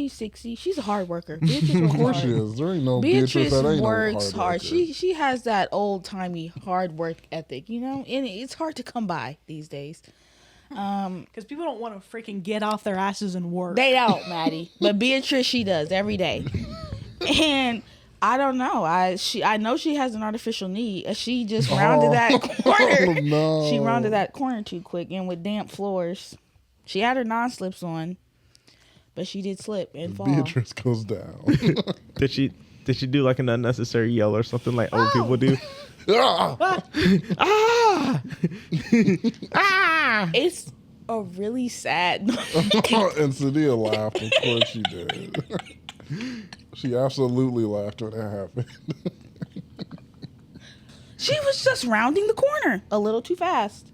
50, 60. She's a hard worker. Beatrice Of course she is. There ain't no Beatrice that ain't works no hard. Worker. She has that old timey hard work ethic, you know, and it's hard to come by these days. Because people don't want to freaking get off their asses and work. They don't, Maddie. But Beatrice, she does every day. And I don't know. I know she has an artificial knee. She just rounded that corner. No. She rounded that corner too quick, and with damp floors, she had her non-slips on, but she did slip and fall. Beatrice goes down. Did she do like an unnecessary yell or something like old people do? Ah! Ah! Ah! It's a really sad noise. And Sahdia laughed. Of course she did. She absolutely laughed when it happened. She was just rounding the corner a little too fast.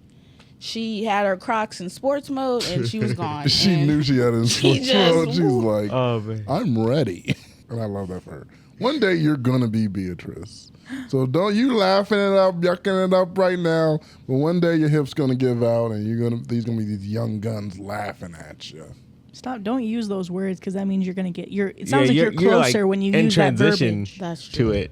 She had her Crocs in sports mode, and she was gone. She And knew she had it in sports mode. She's like, Oh, man. I'm ready. And I love that for her. One day you're going to be Beatrice. So don't you laughing it up, yucking it up right now. But one day your hip's going to give out, and these going to be these young guns laughing at you. Stop! Don't use those words because that means you're gonna get. It sounds like you're like closer when you in use that transition verbiage. That's true. to it.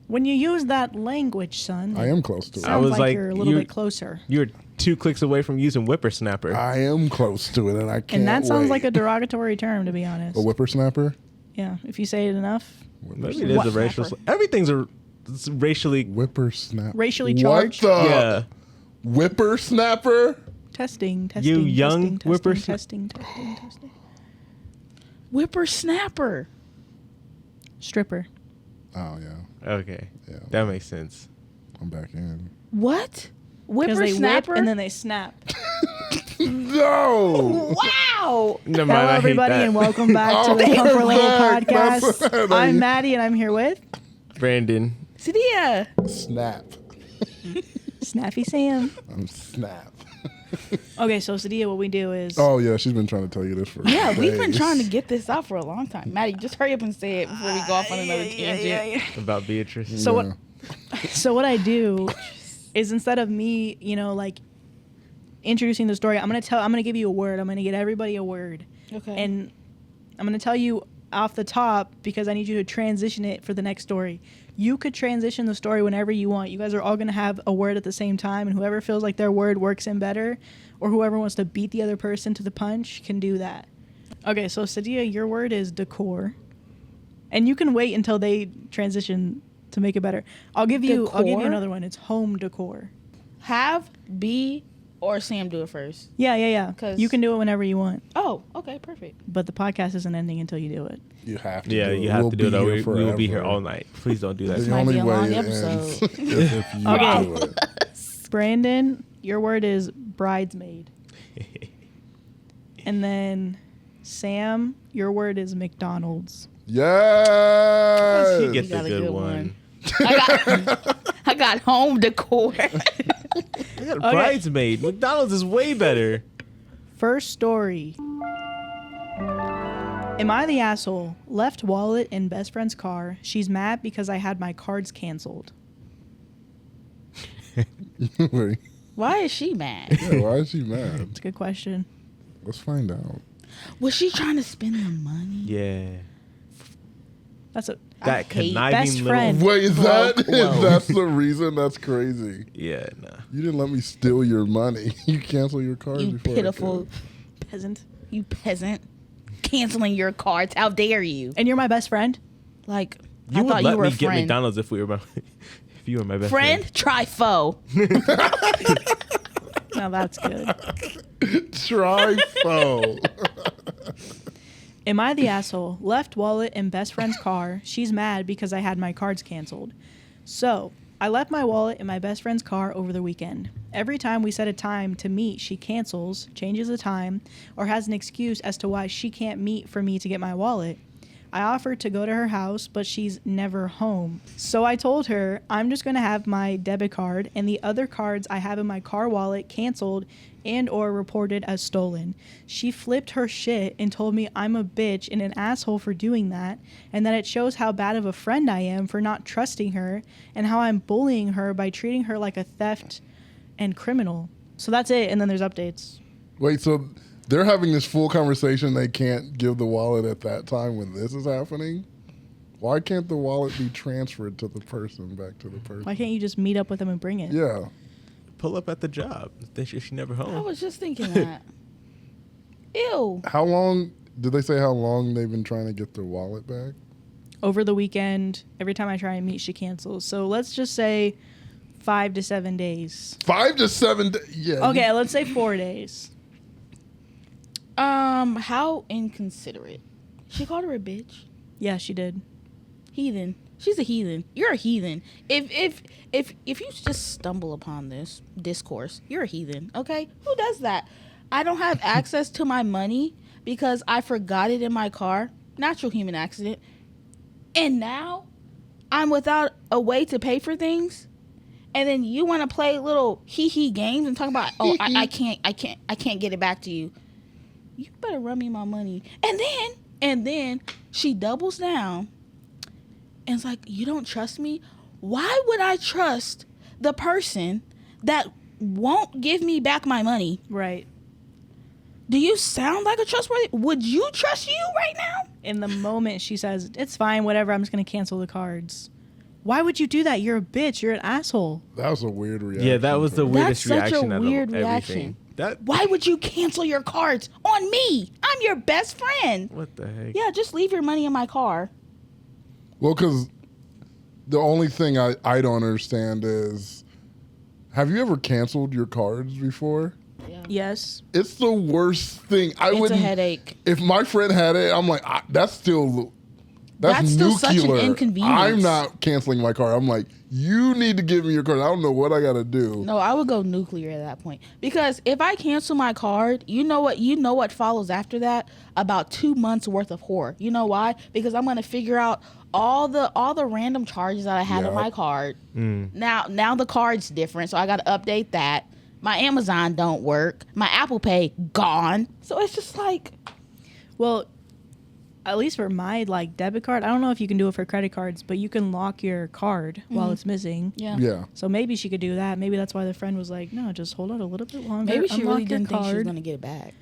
When you use that language, son, I am close to it. I sounds was like like, you're a little bit closer. You're 2 clicks away from using whippersnapper. I am close to it, and I can't And that sounds wait. like a derogatory term, to be honest. A whippersnapper? Yeah, if you say it enough. Maybe it is a racial. Everything's it's racially. Whippersnapper. Racially charged? What the? Yeah. Whippersnapper? Testing. You young testing. Whippersnapper. Stripper. Oh, yeah. Okay. Yeah. That makes sense. I'm back in. What? Because they whip Whippersnapper? and then they snap. No! Wow. Never mind, Hello, I hate everybody, that. and welcome back to the Oh, Comfort Level back. That's Podcast. what I- I'm Maddie, and I'm here with Brandon. Sahdia. Snap. Snappy Sam. I'm snap. Okay, so Sahdia, what we do is Oh, yeah, she's been trying to tell you this for Yeah, we've been days. trying to get this out for a long time. Maddie, just hurry up and say it before we go off on another tangent. About Beatrice. So Yeah. So what I do is instead of me, like introducing the story, I'm gonna give you a word. I'm gonna get everybody a word, Okay. and I'm gonna tell you off the top because I need you to transition it for the next story. You could transition the story whenever you want. You guys are all gonna have a word at the same time, and whoever feels like their word works in better, or whoever wants to beat the other person to the punch can do that. Okay, so Sahdia, your word is decor, and you can wait until they transition to make it better. I'll give you Decor? another one. It's home decor. Have B or Sam do it first. Yeah. 'Cause- You can do it whenever you want, Oh, okay, perfect. but the podcast isn't ending until you do it. You have to Yeah, do it. you have We'll to do it. be Or here we will be here forever. all night. Please don't do that. The might be only a way long it episode. ends is if you Okay. do it. Brandon, your word is bridesmaid. And then Sam, your word is McDonald's. Yes! He gets You got a a good good one. I got home decor. I got a bridesmaid. McDonald's is way better. First story. Am I the asshole? Left wallet in best friend's car. She's mad because I had my cards canceled. Wait, Why is she mad? yeah, why is she mad? It's a good question. Let's find out. Was she trying to spend the money? Yeah. That's a That hate conniving best little. friend. Wait, is Broke that low. that's the reason? That's crazy. Yeah, nah. You didn't let me steal your money. You cancel your cards You before I pitiful, peasant. you peasant. Canceling your cards. How dare you? And you're my best friend? Like, You I would thought let you were me a get friend. McDonald's if we were if you were my best Friend? Try foe. Now that's good. could. Try phone. Am I the asshole? Left wallet in best friend's car. She's mad because I had my cards canceled. So, I left my wallet in my best friend's car over the weekend. Every time we set a time to meet, she cancels, changes the time, or has an excuse as to why she can't meet for me to get my wallet. I offered to go to her house, but she's never home. So I told her I'm just going to have my debit card and the other cards I have in my car wallet canceled and or reported as stolen. She flipped her shit and told me I'm a bitch and an asshole for doing that, and that it shows how bad of a friend I am for not trusting her, and how I'm bullying her by treating her like a theft and criminal. So that's it, and then there's updates. Wait, so they're having this full conversation. They can't give the wallet at that time when this is happening. Why can't the wallet be transferred to the person, back to the person? Why can't you just meet up with them and bring it? Yeah. Pull up at the job. Then she never home. I was just thinking that. Ew. How long, did they say how long they've been trying to get their wallet back? Over the weekend, every time I try and meet, she cancels. So let's just say 5 to 7 days. 5 to 7 days? Yeah. Okay, let's say 4 days. How inconsiderate. She called her a bitch. Yeah, she did. Heathen. She's a heathen. You're a heathen. If you just stumble upon this discourse, you're a heathen. Okay? Who does that? I don't have access to my money because I forgot it in my car. Natural human accident. And now I'm without a way to pay for things. And then you want to play little hee games and talk about, oh, I can't get it back to you. You better run me my money. And then she doubles down and it's like, you don't trust me? Why would I trust the person that won't give me back my money? Right. Do you sound like a trustworthy? Would you trust you right now? In the moment she says, it's fine, whatever, I'm just going to cancel the cards. Why would you do that? You're a bitch. You're an asshole. That was a weird reaction. Yeah, that was the weirdest That's such a reaction out weird of reaction. everything. Why would you cancel your cards on me? I'm your best friend. What the heck? Yeah, just leave your money in my car. Well, because the only thing I don't understand is, have you ever canceled your cards before? Yeah. Yes. It's the worst thing. It's a headache. If my friend had it, I'm like, that's still still nuclear. such an inconvenience. I'm not canceling my card. I'm like, you need to give me your card. I don't know what I got to do. No, I would go nuclear at that point. Because if I cancel my card, you know what follows after that? About 2 months worth of horror. You know why? Because I'm going to figure out all the random charges that I had on my card. Now the card's different, so I got to update that. My Amazon don't work. My Apple Pay gone. So it's just like, well, at least for my debit card, I don't know if you can do it for credit cards, but you can lock your card while it's missing. Yeah. So maybe she could do that. Maybe that's why the friend was like, no, just hold on a little bit longer. maybe she unlock really your didn't think she was card. going to get it back.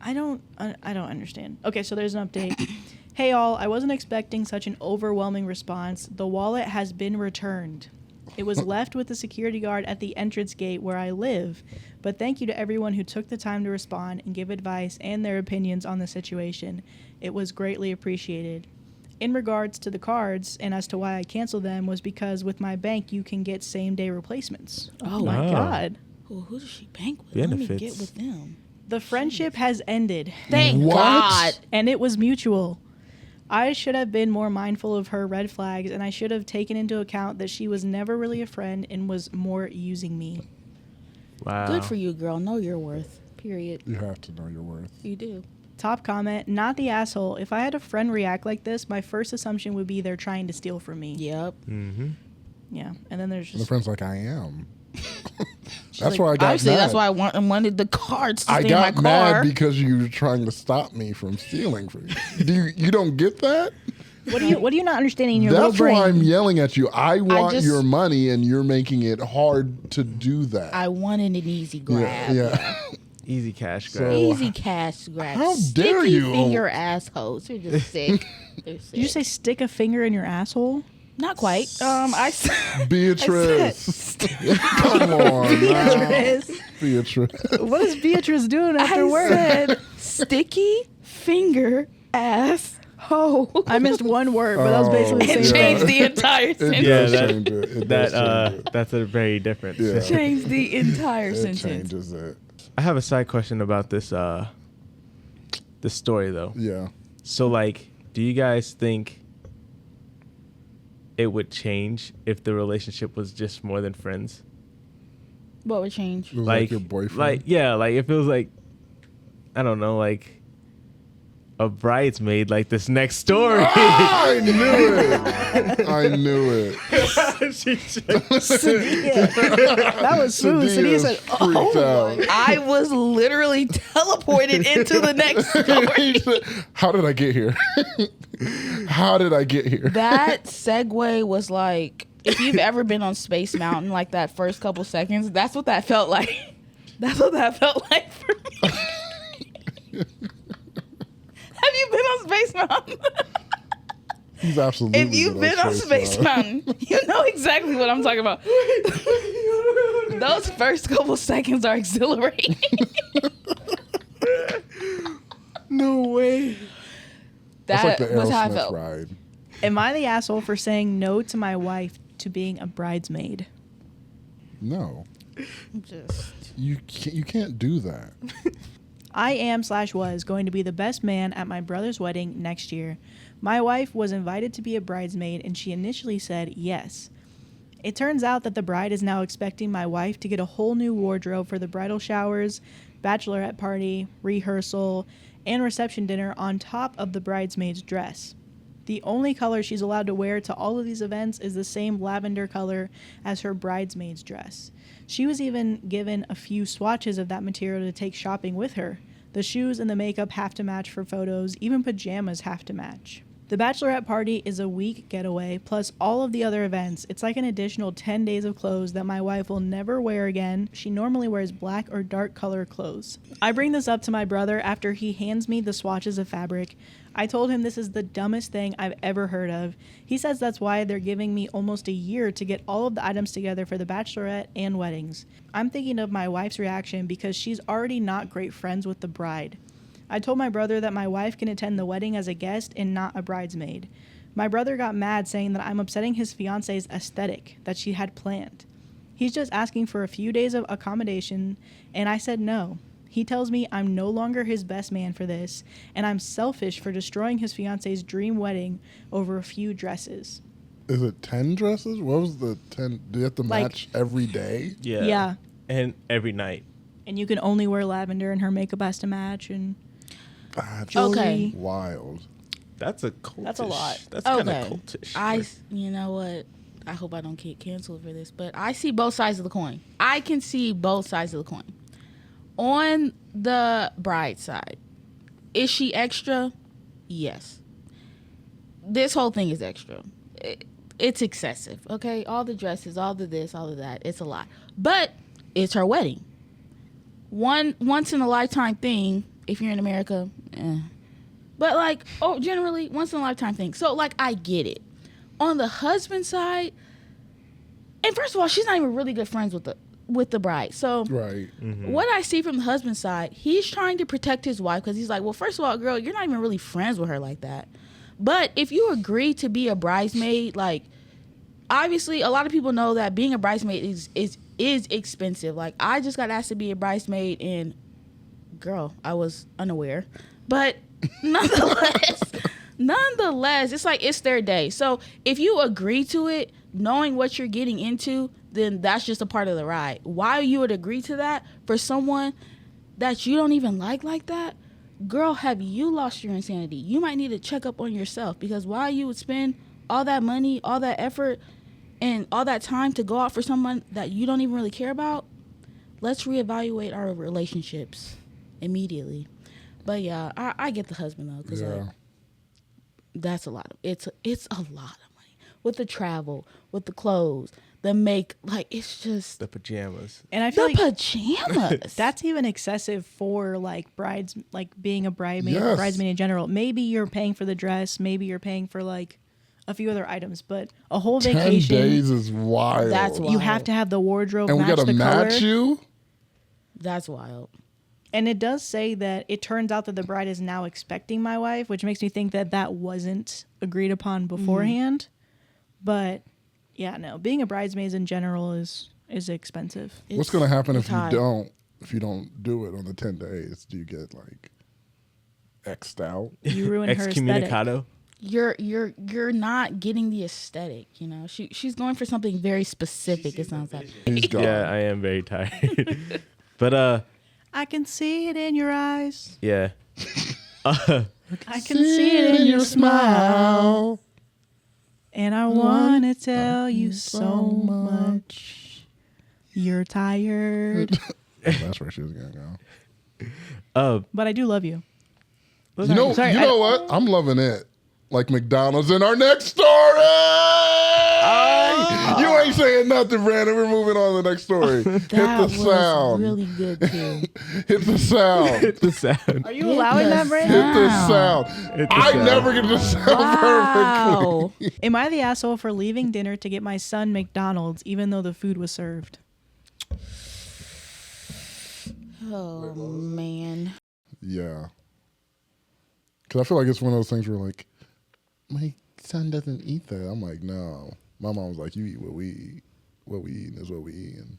I don't understand. Okay, so there's an update. Hey all, I wasn't expecting such an overwhelming response. The wallet has been returned. It was left with the security guard at the entrance gate where I live. But thank you to everyone who took the time to respond and give advice and their opinions on the situation. It was greatly appreciated. In regards to the cards, and as to why I canceled them, was because with my bank you can get same-day replacements. Oh, my God. Well, who does she bank with? Benefits. Let me get with them. The friendship has ended. Thank What? God. And it was mutual. I should have been more mindful of her red flags, and I should have taken into account that she was never really a friend and was more using me. Wow. Good for you, girl. Know your worth. Period. You have to know your worth. You do. Top comment, not the asshole. If I had a friend react like this, my first assumption would be they're trying to steal from me. Yep. Mm-hmm. Yeah, and then there's And the just... friend's like, I am. That's Like, why I got obviously, mad. that's why I wanted the cards to I stay in my got mad car. because you were trying to stop me from stealing from you. You don't get that? What do you not understanding in your That's little brain? why I'm yelling at you. I want just- your money, and you're making it hard to do that. I wanted an easy grab. Yeah. Easy cash So- grab. Easy cash grab. How dare Sticky you. finger assholes. You're just sick. They're sick. Did you say stick a finger in your asshole? Not quite. I Beatrice. Come on. Beatrice. Now. Beatrice. What is Beatrice doing after work? said sticky finger ass hoe. I missed one word, but that was basically the It same changed thing. the entire It sentence. Yeah, does that- change it. It does change it. That's a very different. Yeah. Changed the entire It sentence. changes it. I have a side question about this this story though. Yeah. So do you guys think it would change if the relationship was just more than friends? What would change? It was like your boyfriend. If it was I don't know, a bridesmaid, this next story. I knew it. I knew it. That was smooth. Sahdia said, freaked out. I was literally teleported into the next story. How did I get here? How did I get here? That segue was like, if you've ever been on Space Mountain, that first couple seconds, that's what that felt like. That's what that felt like for me. Have you been on Space Mountain? He's absolutely. If you've been on Space Mountain, you know exactly what I'm talking about. Those first couple seconds are exhilarating. No way. That's like the was how I Aerosmith felt. ride. Am I the asshole for saying no to my wife to being a bridesmaid? No, Just you can't do that. I am/was going to be the best man at my brother's wedding next year. My wife was invited to be a bridesmaid and she initially said yes. It turns out that the bride is now expecting my wife to get a whole new wardrobe for the bridal showers, bachelorette party, rehearsal, and reception dinner on top of the bridesmaid's dress. The only color she's allowed to wear to all of these events is the same lavender color as her bridesmaid's dress. She was even given a few swatches of that material to take shopping with her. The shoes and the makeup have to match for photos, even pajamas have to match. The bachelorette party is a week getaway, plus all of the other events. It's like an additional 10 days of clothes that my wife will never wear again. She normally wears black or dark color clothes. I bring this up to my brother after he hands me the swatches of fabric. I told him this is the dumbest thing I've ever heard of. He says that's why they're giving me almost a year to get all of the items together for the bachelorette and weddings. I'm thinking of my wife's reaction because she's already not great friends with the bride. I told my brother that my wife can attend the wedding as a guest and not a bridesmaid. My brother got mad saying that I'm upsetting his fiance's aesthetic that she had planned. He's just asking for a few days of accommodation, and I said no. He tells me I'm no longer his best man for this, and I'm selfish for destroying his fiance's dream wedding over a few dresses. Is it 10 dresses? What was the 10? Do you have to Like- match every day? Yeah. Yeah. And every night. And you can only wear lavender, and her makeup has to match, and That's Okay. wild. That's a cultish. That's a lot. That's kind of okay. cultish. You know what? I hope I don't get canceled for this, but I see both sides of the coin. I can see both sides of the coin. On the bride side, is she extra? Yes. This whole thing is extra. It's excessive, okay? All the dresses, all the this, all of that. It's a lot. But it's her wedding. Once in a lifetime thing, if you're in America, But like, generally once in a lifetime thing. So like, I get it. On the husband side, and first of all, she's not even really good friends with the bride. So Right. what I see from the husband side, he's trying to protect his wife because he's like, well, first of all, girl, you're not even really friends with her like that. But if you agree to be a bridesmaid, like, obviously a lot of people know that being a bridesmaid is expensive. Like, I just got asked to be a bridesmaid and girl, I was unaware. But nonetheless, it's like, it's their day. So if you agree to it, knowing what you're getting into, then that's just a part of the ride. Why you would agree to that for someone that you don't even like that? Girl, have you lost your insanity? You might need to check up on yourself, because why you would spend all that money, all that effort, and all that time to go out for someone that you don't even really care about? Let's reevaluate our relationships immediately. But yeah, I get the husband though, because like, that's a lot of it's a lot of money with the travel, with the clothes, the make, like, it's just The pajamas. And I feel the like pajamas. that's even excessive for like brides, like being a bridesmaid, Yes. bridesmaid in general. Maybe you're paying for the dress, maybe you're paying for like a few other items, but a whole 10 vacation, days is wild. That's you wild. have to have the wardrobe And we match got the to color. match you? That's wild. And it does say that it turns out that the bride is now expecting my wife, which makes me think that that wasn't agreed upon beforehand. But yeah, no, being a bridesmaid in general is expensive. What's going to happen if it's high. you don't do it on the 10 days? Do you get like X'd out? You ruin her aesthetic. Excommunicado. You're not getting the aesthetic, you know. She's going for something very specific, it sounds like. He's gone. Yeah, I am very tired. But I can see it in your eyes. yeah. I can see it in your smile. And I want to tell you so much. You're tired. That's where she was going to go. But I do love you. You know Sorry, what? I'm loving it. Like McDonald's in our next story. You ain't saying nothing, Brandon. We're moving on to the next story. Hit the That was sound. really good too. Hit the sound. Hit the sound. Are you allowing that, Brandon? Hit the sound. Hit the I sound. never get the sound Wow. perfectly. Am I the asshole for leaving dinner to get my son McDonald's even though the food was served? Oh man. Yeah. Because I feel like it's one of those things where, like, my son doesn't eat that. I'm like, no. My mom's like, you eat what we eat. What we eat is what we eat. And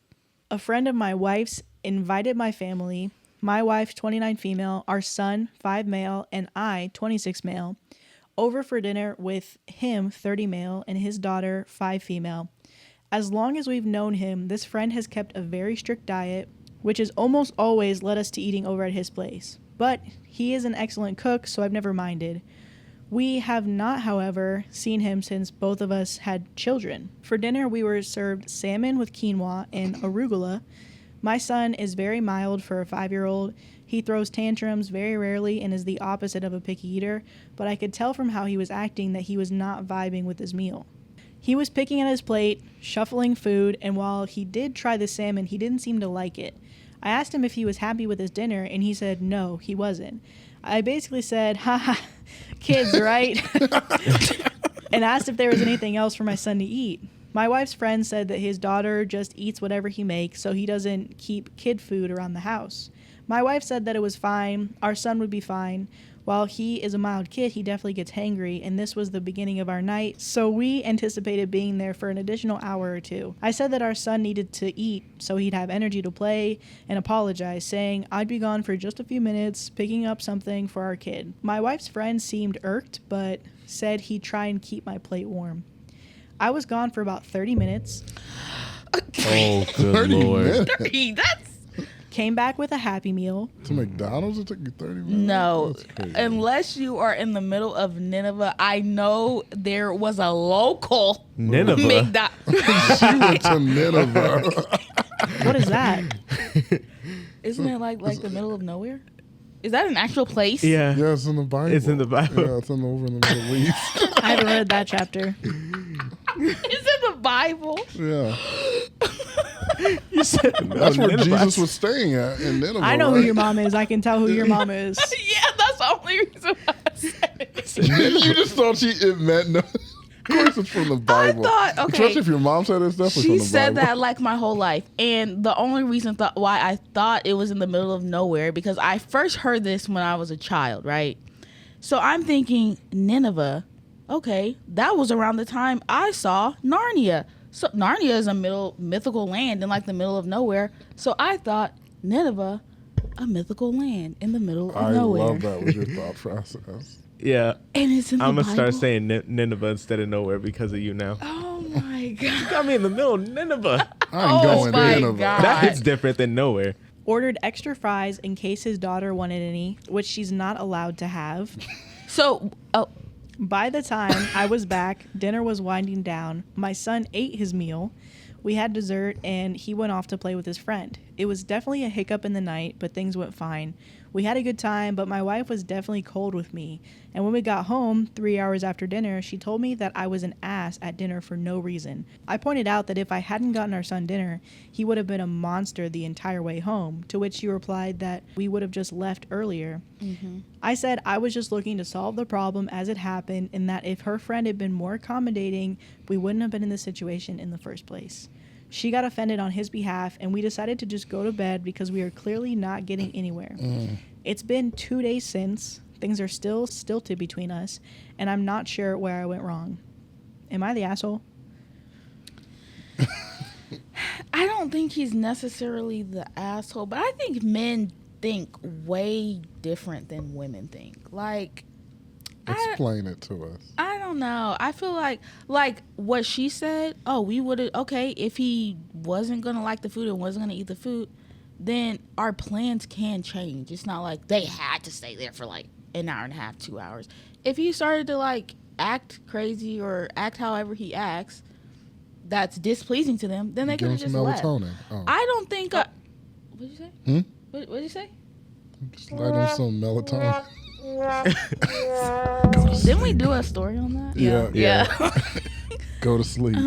A friend of my wife's invited my family, my wife, 29 female, our son, 5 male, and I, 26 male, over for dinner with him, 30 male, and his daughter, 5 female. As long as we've known him, this friend has kept a very strict diet, which has almost always led us to eating over at his place. But he is an excellent cook, so I've never minded. We have not, however, seen him since both of us had children. For dinner, we were served salmon with quinoa and arugula. My son is very mild for a 5-year-old. He throws tantrums very rarely and is the opposite of a picky eater, but I could tell from how he was acting that he was not vibing with his meal. He was picking at his plate, shuffling food, and while he did try the salmon, he didn't seem to like it. I asked him if he was happy with his dinner, and he said no, he wasn't. I basically said, haha, kids, right? And asked if there was anything else for my son to eat. My wife's friend said that his daughter just eats whatever he makes, so he doesn't keep kid food around the house. My wife said that it was fine, our son would be fine. While he is a mild kid, he definitely gets hangry, and this was the beginning of our night, so we anticipated being there for an additional hour or two. I said that our son needed to eat so he'd have energy to play, and apologized, saying I'd be gone for just a few minutes, picking up something for our kid. My wife's friend seemed irked, but said he'd try and keep my plate warm. I was gone for about 30 minutes. Oh, good 30 Lord. minutes. That's Came back with a Happy Meal. To McDonald's, it took you 30 minutes? no. That's crazy. Unless you are in the middle of Nineveh, I know there was a local Nineveh. McDonald's. She went to Nineveh. What is that? Isn't it like the middle of nowhere? Is that an actual place? Yeah. Yeah, it's in the Bible. It's in the Bible. Yeah, it's over in the Middle East. I haven't read that chapter. It's in the Bible. Yeah. You said That's where Nineveh. Jesus was staying at in Nineveh. I know who right? your mom is. I can tell who your mom is. Yeah, that's the only reason why I said it. You just thought it meant no. Of course, it's from the Bible. thought, okay. Especially if your mom said it's definitely She from the said Bible. that like my whole life, and the only reason why I thought it was in the middle of nowhere because I first heard this when I was a child, right? So I'm thinking Nineveh. Okay, that was around the time I saw Narnia. So Narnia is a mythical land in like the middle of nowhere. So I thought Nineveh, a mythical land in the middle of I nowhere. love that was your thought process. Yeah. And it's in the I'm going Bible. to start saying Nineveh instead of nowhere because of you now. Oh my god. Got me in the middle of Nineveh. I'm Oh going my to Nineveh. God. That hits different than nowhere. Ordered extra fries in case his daughter wanted any, which she's not allowed to have. So, By the time I was back, dinner was winding down. My son ate his meal. We had dessert, and he went off to play with his friend. It was definitely a hiccup in the night, but things went fine. We had a good time, but my wife was definitely cold with me. And when we got home, 3 hours after dinner, she told me that I was an ass at dinner for no reason. I pointed out that if I hadn't gotten our son dinner, he would have been a monster the entire way home, to which she replied that we would have just left earlier. I said I was just looking to solve the problem as it happened, and that if her friend had been more accommodating, we wouldn't have been in this situation in the first place. She got offended on his behalf, and we decided to just go to bed because we are clearly not getting anywhere. It's been 2 days since. Things are still stilted between us, and I'm not sure where I went wrong. Am I the asshole? I don't think he's necessarily the asshole, but I think men think way different than women think. Like, Explain it to us. I don't know. I feel like what she said, oh, we would have, okay, if he wasn't going to like the food and wasn't going to eat the food, then our plans can change. It's not like they had to stay there for like an hour and a half, 2 hours. If he started to like act crazy or act however he acts, that's displeasing to them, then they could Give have him some just left. melatonin. Oh. I don't think. What'd you say? Hmm? What did you say? Light him some melatonin. Didn't we do a story on that? Yeah. Yeah. Go to sleep.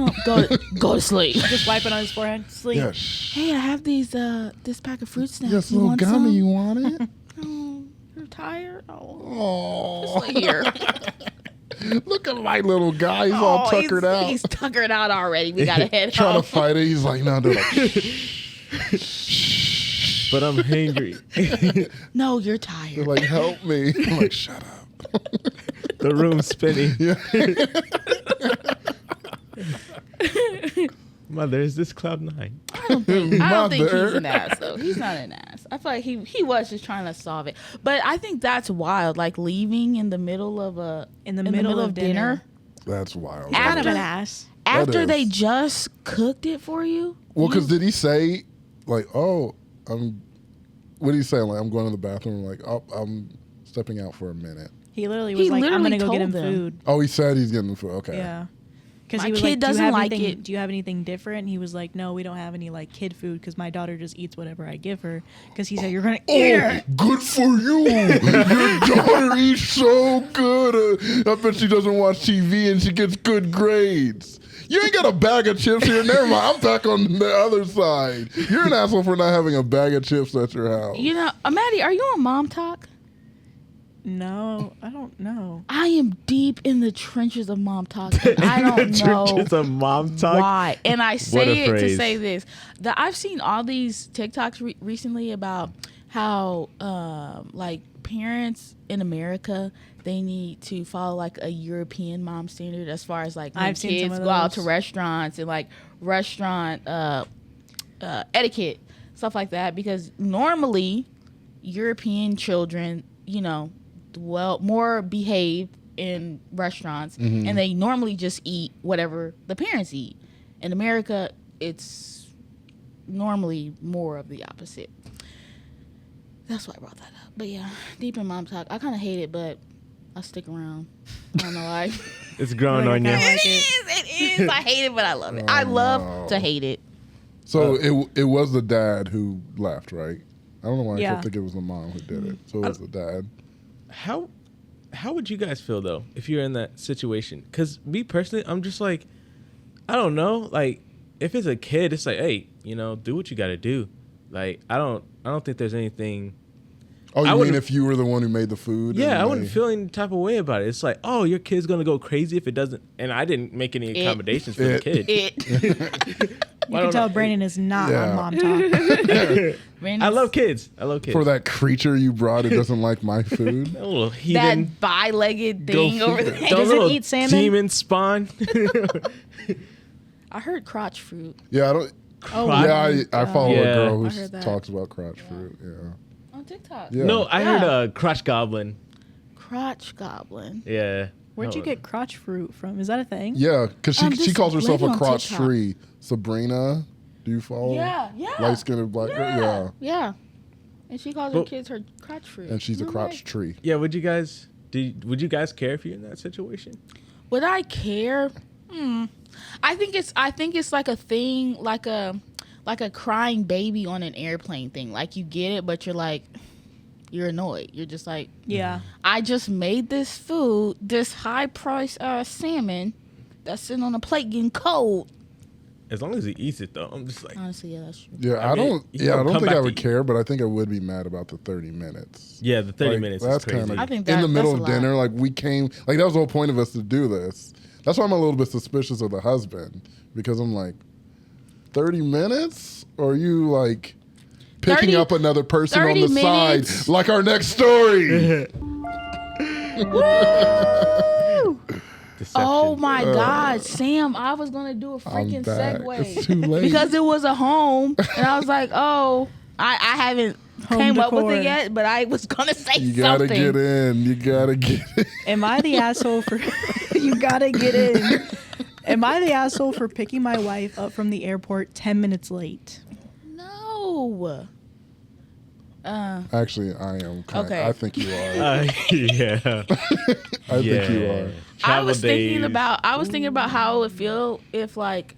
Go to sleep. Just wiping on his forehead. Sleep. Yeah. Hey, I have this pack of fruit snacks. Yes, You little want gummy. some? You want it? Oh, you're tired. Oh, Oh, just lay here. look at my little guy. He's all tuckered out. He's tuckered out already. We gotta head Trying home. to fight it. He's like, no, they're like, But I'm hangry. No, you're they're tired. like, help me. I'm like, shut up. The room's spinning. Yeah. Mother, is this cloud 9? I don't think he's Mother. an ass though. He's not an ass. I feel like he was just trying to solve it. But I think that's wild. Like leaving in the middle of dinner. That's wild. Kind of an ass. After is. they just cooked it for you. Well, because did he say, like, oh, what did he say? Like, I'm going to the bathroom. Like, oh, I'm stepping out for a minute. He literally was like, I'm literally gonna go get him told them. food. Oh, he said he's getting the food. Okay. Yeah. Because My he was kid like, do you doesn't have like anything, it. Do you have anything different? And he was like, no, we don't have any like kid food because my daughter just eats whatever I give her. Because he said, you're gonna eat Oh, it. good for you. Your daughter eats so good. I bet she doesn't watch TV and she gets good grades. You ain't got a bag of chips here. Never mind. I'm back on the other side. You're an asshole for not having a bag of chips at your house. You know, Maddie, are you on Mom Talk? No, I don't know. I am deep in the trenches of Mom Talk. And I don't know It's a mom talk. why. And I say it to phrase. say this. That I've seen all these TikToks recently about how like parents in America, they need to follow like a European mom standard as far as like when I've seen some kids of go out to those. restaurants and like restaurant etiquette, stuff like that. Because normally European children, you know, more behaved in restaurants, and they normally just eat whatever the parents eat. In America, it's normally more of the opposite. That's why I brought that up. But yeah, deep in Mom Talk. I kind of hate it, but I stick around. I don't know why. It's growing Like, on I you. kinda like It is. I hate it, but I love it. I love to hate it. So it was the dad who left, right? I don't know why I Yeah. kept thinking it was the mom who did it. So it was the dad. How would you guys feel though if you're in that situation? Because me personally, I'm just like, I don't know. Like, if it's a kid, it's like, hey, you know, do what you got to do. Like, I don't think there's anything. Oh, you I mean wouldn't- if you were the one who made the food? Yeah, and I wouldn't they- feel any type of way about it. It's like, oh, your kid's gonna go crazy if it doesn't. And I didn't make any accommodations for the kid. You can tell Brandon is not Yeah. on Mom Talk. I love kids. For that creature you brought, it doesn't like my food. That little heathen. that bi-legged Go thing over figure. there. That Does it little eat salmon? demon spawn. I heard crotch fruit Yeah, I don't. Oh, Yeah, I follow Yeah. a girl I who heard that. talks about crotch fruit. Yeah. on TikTok. Yeah. No, I heard Yeah. a crotch goblin. Crotch goblin. Yeah. Where'd you get crotch fruit from? Is that a thing? Yeah, because she This calls herself lady a on crotch TikTok. tree. Sabrina, do you follow? Yeah. Light skinned black girl. Yeah. Yeah. And she calls her But- kids her crotch fruit. And she's a I'm crotch like, tree. Yeah, would you guys care if you're in that situation? Would I care? I think it's like a thing, like a crying baby on an airplane thing. Like you get it, but you're annoyed. You're just like, Yeah. I just made this food, this high price salmon that's sitting on a plate getting cold. As long as he eats it, though, I'm just like, Honestly, yeah, that's true. Yeah, I I mean, don't. you can Yeah, I don't come think I back would to- care, but I think I would be mad about the 30 minutes. yeah, the 30 Like, minutes that's is crazy. kinda- I think in the middle that's of a lot. dinner. Like we came, like that was the whole point of us to do this. That's why I'm a little bit suspicious of the husband because I'm like, 30 minutes? Or are you like picking 30 up another person on the 30 minutes. side, like our next story? Deception. Oh my God, Sam! I was gonna do a freaking back. segue It's too late. because it was a home, and I was like, "Oh, I haven't Home came up with decor. it yet, but I was gonna say You gotta something." get in. You gotta get in. Am I the asshole for you gotta get in? Am I the asshole for picking my wife up from the airport 10 minutes late? No. Actually, I am. Okay. I think you are. Yeah. I think you are. I was thinking days. about how it would feel if like,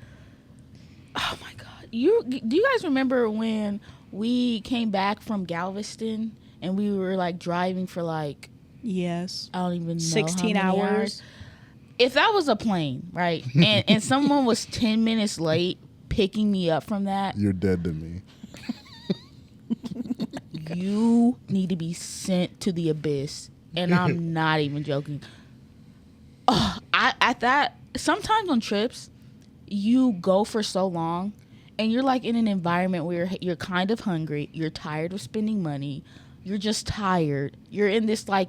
oh my God, do you guys remember when we came back from Galveston and we were like driving for like, Yes. I don't even know 16 how many hours. if that was a plane, right, and someone was 10 minutes late picking me up from that, You're dead to me. you need to be sent to the abyss. And I'm not even joking. Sometimes on trips, you go for so long and you're like in an environment where you're kind of hungry, you're tired of spending money, you're just tired. You're in this like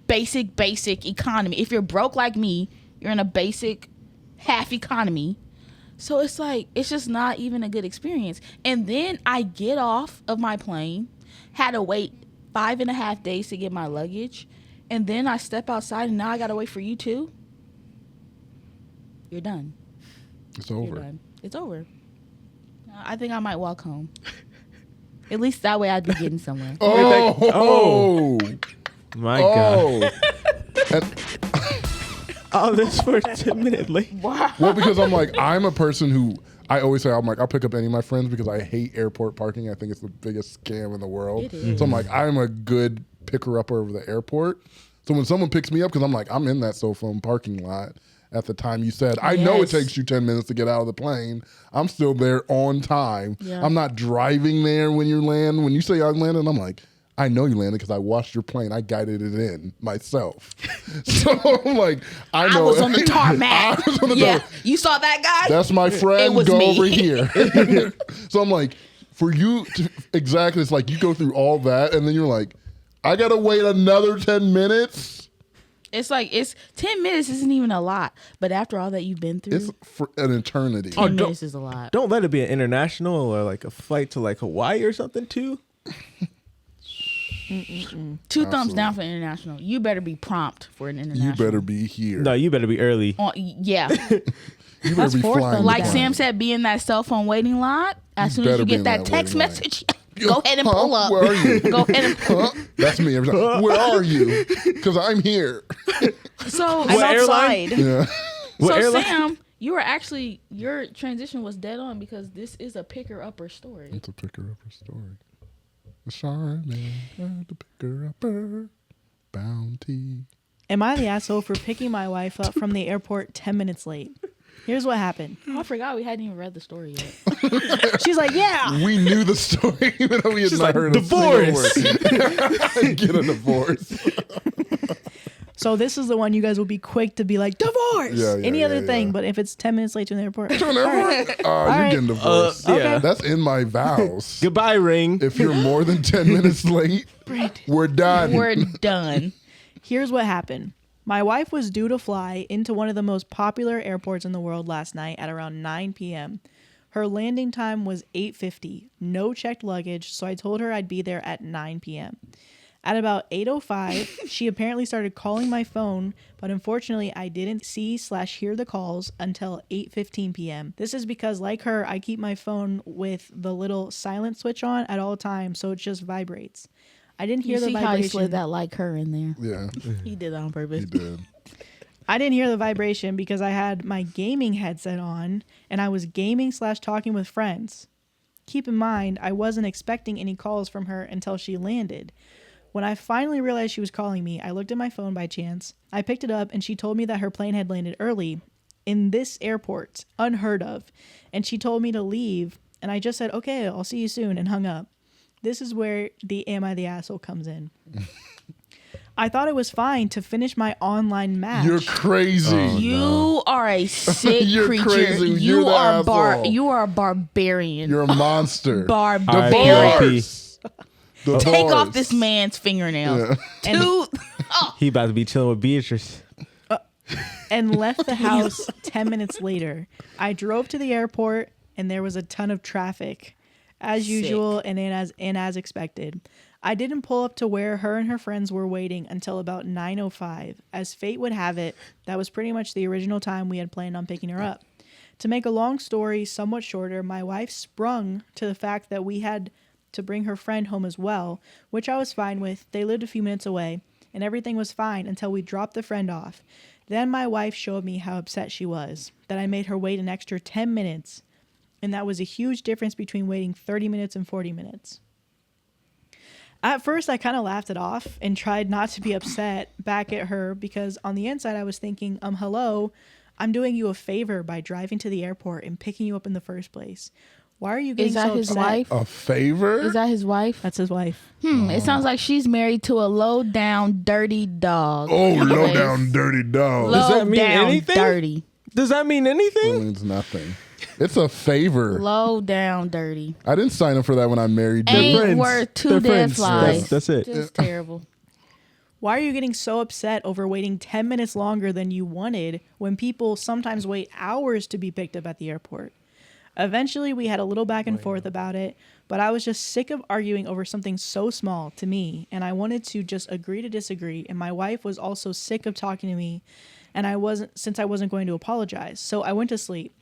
basic economy. If you're broke like me, you're in a basic half economy. So it's like, it's just not even a good experience. And then I get off of my plane, had to wait 5.5 days to get my luggage, and then I step outside and now I gotta wait for you too. You're done. It's You're over. done. It's over. I think I might walk home. At least that way I'd be getting somewhere. Oh, My God. oh. All this for a 10-minute late. Wow. Well, because I'm a person who I always say I'll pick up any of my friends because I hate airport parking. I think it's the biggest scam in the world. It is. So I'm a good picker upper over the airport. So when someone picks me up, because I'm in that phone parking lot at the time you said, I know it Yes. takes you 10 minutes to get out of the plane. I'm still there on time. Yeah. I'm not driving there when you land. When you say I landed, I'm like, I know you landed because I watched your plane. I guided it in myself. So I'm like, I know. I was on the tarmac. I was on the tarmac. You saw that guy? That's my friend. It was Go me. over here. So I'm like, for you to, exactly, it's like you go through all that and then you're like, I got to wait another 10 minutes. It's like, 10 minutes isn't even a lot. But after all that you've been through, It's for an eternity. 10 minutes is a lot. Don't let it be an international or like a flight to like Hawaii or something too. Two thumbs down for international. You better be prompt for an international. You better be here. No, you better be early. Yeah. You better That's be fourth flying. thumbs the Like down. plane. Sam said, be in that cell phone waiting lot. As soon as better you be get in that that text waiting line. message, go ahead and pull up. Where are you? Go ahead and Huh? That's me every time. Where are you? Because I'm here. So, I'm What airline? outside. Yeah. What so airline? Sam, you were actually, your transition was dead on because this is a picker-upper story. It's a picker-upper story. Sorry, man. The picker-upper bounty. Am I the asshole for picking my wife up from the airport 10 minutes late? Here's what happened. I forgot we hadn't even read the story yet. She's like, yeah. We knew the story, even though we had She's not like, heard divorce. a single word. Get a divorce. So this is the one you guys will be quick to be like, divorce. Yeah, yeah, Any yeah, other thing, yeah. but if it's 10 minutes late to the airport. To an airport? You're right. getting divorced. Yeah. Okay. That's in my vows. Goodbye, ring. If you're more than 10 minutes late, we're done. We're done. Here's what happened. My wife was due to fly into one of the most popular airports in the world last night at around 9 p.m. Her landing time was 8:50. No checked luggage, so I told her I'd be there at 9 p.m. At about 8:05, she apparently started calling my phone, but unfortunately I didn't see/hear the calls until 8:15 p.m. This is because, like her, I keep my phone with the little silent switch on at all times, so it just vibrates. I didn't hear You the see how he vibration. slid that like her in there. Yeah, He did that on purpose. he did. I didn't hear the vibration because I had my gaming headset on and I was gaming/talking with friends. Keep in mind, I wasn't expecting any calls from her until she landed. When I finally realized she was calling me, I looked at my phone by chance. I picked it up and she told me that her plane had landed early in this airport, unheard of. And she told me to leave and I just said, okay, I'll see you soon, and hung up. This is where the am I the asshole comes in. I thought it was fine to finish my online match. You're crazy. Oh, You are a sick You're creature. crazy. You're You the are asshole. you are a barbarian. You're a monster. Barbarian. R.I.P. Divorce. Take off this man's fingernails. Yeah. Dude. He about to be chilling with Beatrice. And left the house 10 minutes later. I drove to the airport and there was a ton of traffic, as Sick. usual and as expected. I didn't pull up to where her and her friends were waiting until about 9:05. As fate would have it, that was pretty much the original time we had planned on picking her up. To make a long story somewhat shorter, my wife sprung to the fact that we had to bring her friend home as well, which I was fine with. They lived a few minutes away, and everything was fine until we dropped the friend off. Then my wife showed me how upset she was, that I made her wait an extra 10 minutes, and that was a huge difference between waiting 30 minutes and 40 minutes. At first, I kind of laughed it off and tried not to be upset back at her because on the inside, I was thinking, hello, I'm doing you a favor by driving to the airport and picking you up in the first place. Why are you getting Is that so his upset? wife? A favor? Is that his wife? That's his wife. It sounds like she's married to a low down, dirty dog. Oh, low Anyways, down dirty dog. Does that low mean down, anything? dirty. Does that mean That anything? means nothing. It's a favor. Low down, dirty. I didn't sign up for that when I married you. Ain't friends. worth two They're dead friends. flies. That's it. Just terrible. Why are you getting so upset over waiting 10 minutes longer than you wanted when people sometimes wait hours to be picked up at the airport? Eventually, we had a little back and forth about it, but I was just sick of arguing over something so small to me, and I wanted to just agree to disagree, and my wife was also sick of talking to me, and I wasn't going to apologize, so I went to sleep.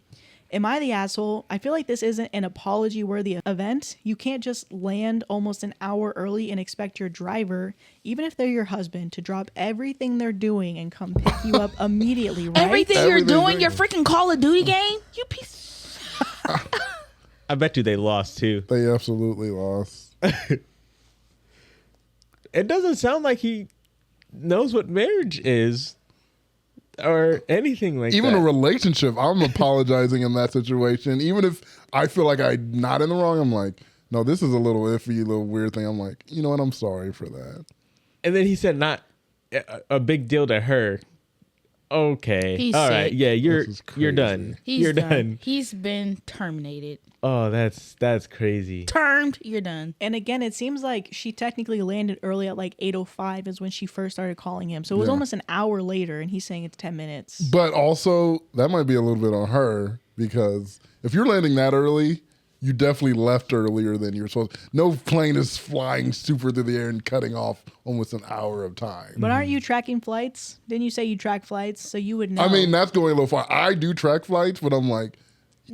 Am I the asshole? I feel like this isn't an apology-worthy event. You can't just land almost an hour early and expect your driver, even if they're your husband, to drop everything they're doing and come pick you up immediately, right? Everything you're Everything doing, you're your freaking Call of Duty game, you piece. I bet you they lost too. They absolutely lost. It doesn't sound like he knows what marriage is or anything like Even that. a relationship, I'm apologizing in that situation. Even if I feel like I'm not in the wrong, I'm like, no, this is a little iffy, little weird thing. I'm like, you know what? I'm sorry for that. And then he said not a big deal to her. Okay. He's All right. sick. Yeah, you're This is done. He's You're done. done. He's been terminated. Oh, that's crazy. Termed, you're done. And again, it seems like she technically landed early at like 8:05 is when she first started calling him. So it was Yeah. almost an hour later, and he's saying it's 10 minutes. But also, that might be a little bit on her because if you're landing that early, you definitely left earlier than you're supposed. No plane is flying super through the air and cutting off almost an hour of time. But aren't you tracking flights? Didn't you say you track flights? So you would know. I mean, that's going a little far. I do track flights, but I'm like,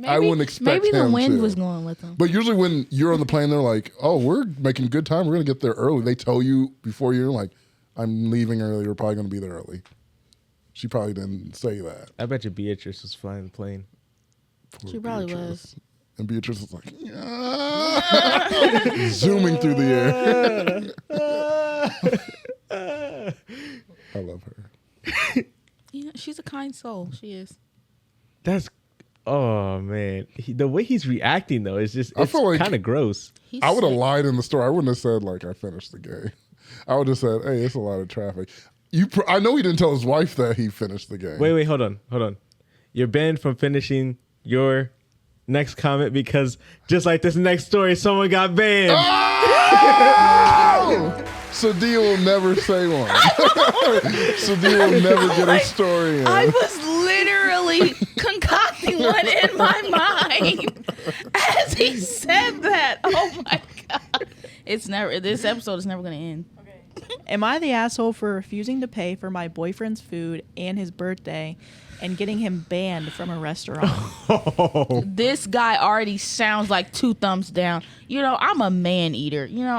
I wouldn't expect Maybe the him wind to. was going with him. But usually when you're on the plane, they're like, oh, we're making good time. We're going to get there early. They tell you before you're like, I'm leaving early. We're probably going to be there early. She probably didn't say that. I bet you Beatrice was flying the plane. Poor She probably Beatrice. was. And Beatrice was like, "Yeah." Zooming through the air. I love her. You know, she's a kind soul. She is. That's oh man. The way he's reacting though is just I it's feel like- kind of gross. He's I would have sick. lied in the story. I wouldn't have said like I finished the game. I would have said, hey, it's a lot of traffic. I know he didn't tell his wife that he finished the game. Wait, hold on. You're banned from finishing your next comment because just like this next story, someone got banned. Oh! Sahdia will never say one. Sahdia will never get a story in. I was literally concocting one in my mind as he said that. Oh my god! This episode is never going to end. Am I the asshole for refusing to pay for my boyfriend's food and his birthday and getting him banned from a restaurant? This guy already sounds like 2 thumbs down. You know, I'm a man eater. You know,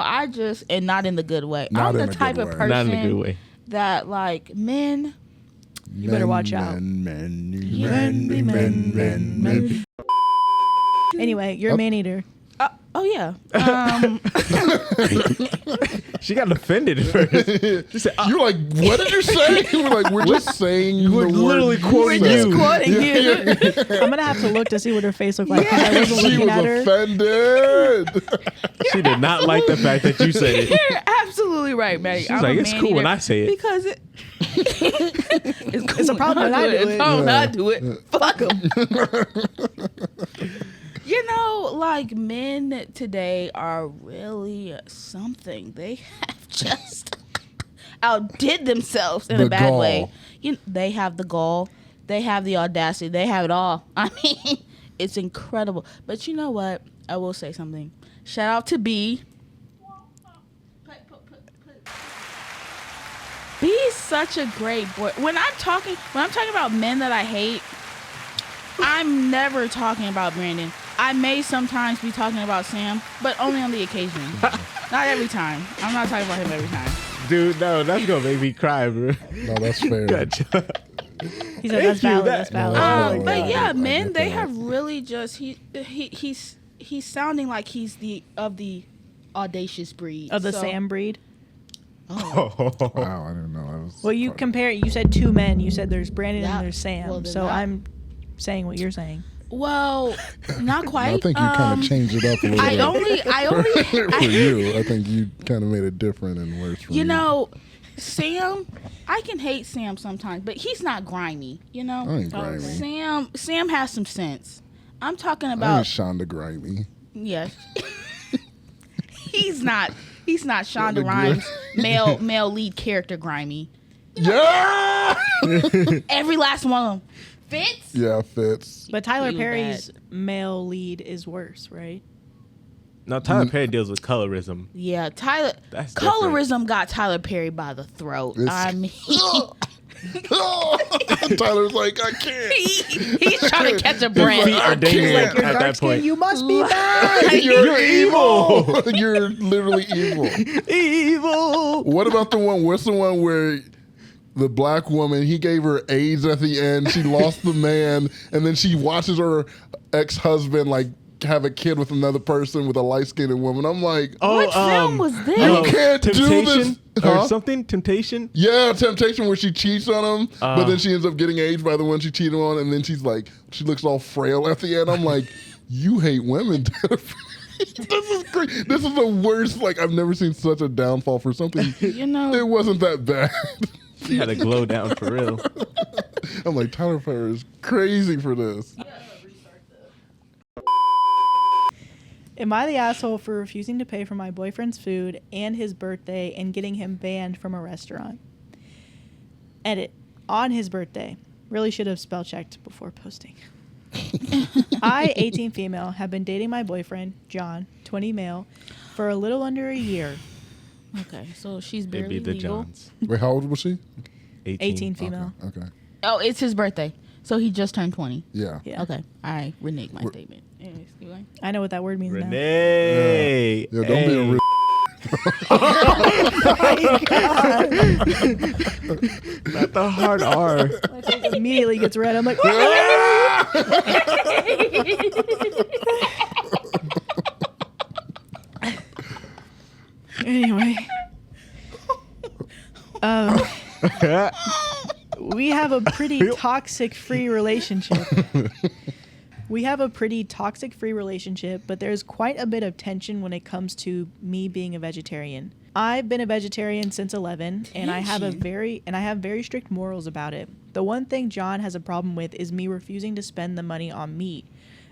and not in the good way. Not I'm in the a good type of way. person Not in a good way. that like men. You better watch out. Men. Anyway, you're a man eater. Oh yeah. She got offended at first. She said, You're like, what did you say? We're just saying. We're the literally word quoting you Just said. quoting you. I'm going to have to look to see what her face looked like 'cause I wasn't She looking was at her. offended. she did not like the fact that you said it. You're absolutely right, Maddie. She's I'm like, a it's man cool when eater I say it. because it. It's cool It's a problem when I do it. It's cool when I do it. Fuck 'em. You know, like men today are really something. They have just outdid themselves in The a bad gall. way. They have the gall. They have the audacity. They have it all. I mean, it's incredible. But you know what? I will say something. Shout out to B. B's such a great boy. When I'm talking about men that I hate, I'm never talking about Brandon. I may sometimes be talking about Sam, but only on the occasion. Not every time. I'm not talking about him every time. Dude, no, that's gonna make me cry, bro. No, that's fair. Good job. He said, that's you. valid. That- That's valid. Oh, But God. yeah, I men, get they that. have really just he's sounding like he's audacious breed. Of the So- Sam breed. Wow, I didn't know that was. Well, you part of compare. You said two men. You said there's Brandon Yeah. and there's Sam. Well, then so that- I'm saying what you're saying. Well, not it. quite. I think you kind of changed it up a little I bit. only, For you, I think you kind of made it different and worse for me. you know, Sam. I can hate Sam sometimes, but he's not grimy. You know, I ain't grimy. Sam has some sense. I'm talking I ain't about. Shonda Grimy. Yes. He's not Shonda The Rhimes male lead character grimy. Yeah! Every last one of them fits. Yeah, Fitz. But Tyler Really Perry's male lead is worse, right? No, Tyler Perry deals with colorism. Yeah, Tyler. That's Colorism got Tyler Perry by the throat. It's- I mean, Tyler's like, I can't. he's trying to catch a Feet breath. are dangerous can't. You're at dark that skinned, point. you must be bad. You're evil. evil. You're literally evil. Evil. What about the one? What's the one where the black woman, he gave her AIDS at the end, she lost the man, and then she watches her ex-husband like have a kid with another person with a light-skinned woman. I'm like, What film was this? You can't do Temptation this. or Huh? something. Temptation. Yeah, Temptation, where she cheats on him, but then she ends up getting AIDS by the one she cheated on, and then she's like, she looks all frail at the end. I'm like, you hate women. This is great. This is the worst. Like, I've never seen such a downfall for something. You know, It wasn't that bad. She had a glow down for real. I'm like, Tyler Perry is crazy for this. Am I the asshole for refusing to pay for my boyfriend's food and his birthday and getting him banned from a restaurant? Edit. On his birthday. Really should have spell checked before posting. I, 18 female, have been dating my boyfriend, John, 20 male, for a little under a year. okay, so she's It'd barely be the legal. Johns. Wait, how old was she? 18 female. Okay. Oh, it's his birthday, so he just turned 20. Yeah. Yeah. Okay, I renege my statement. Anyways, keep going. I know what that word means now. Renee. Yeah, don't be a real. Not the hard R. My face immediately gets red. I'm like, anyway. We have a pretty toxic-free relationship. But there's quite a bit of tension when it comes to me being a vegetarian. I've been a vegetarian since 11, and I have very strict morals about it. The one thing John has a problem with is me refusing to spend the money on meat.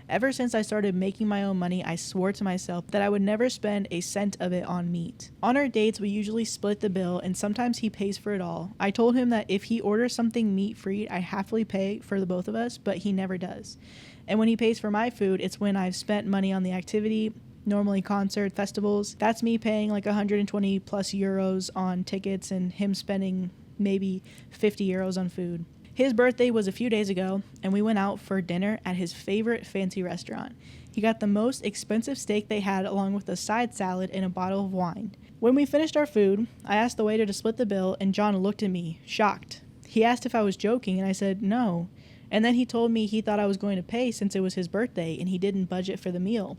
Ever since I started making my own money, I swore to myself that I would never spend a cent of it on meat. On our dates, we usually split the bill, and sometimes he pays for it all. I told him that if he orders something meat-free, I happily pay for the both of us, but he never does. And when he pays for my food, it's when I've spent money on the activity, normally concert, festivals. That's me paying like 120 plus euros on tickets and him spending maybe 50 euros on food. His birthday was a few days ago, and we went out for dinner at his favorite fancy restaurant. He got the most expensive steak they had along with a side salad and a bottle of wine. When we finished our food, I asked the waiter to split the bill, and John looked at me, shocked. He asked if I was joking, and I said no. And then he told me he thought I was going to pay since it was his birthday, and he didn't budget for the meal.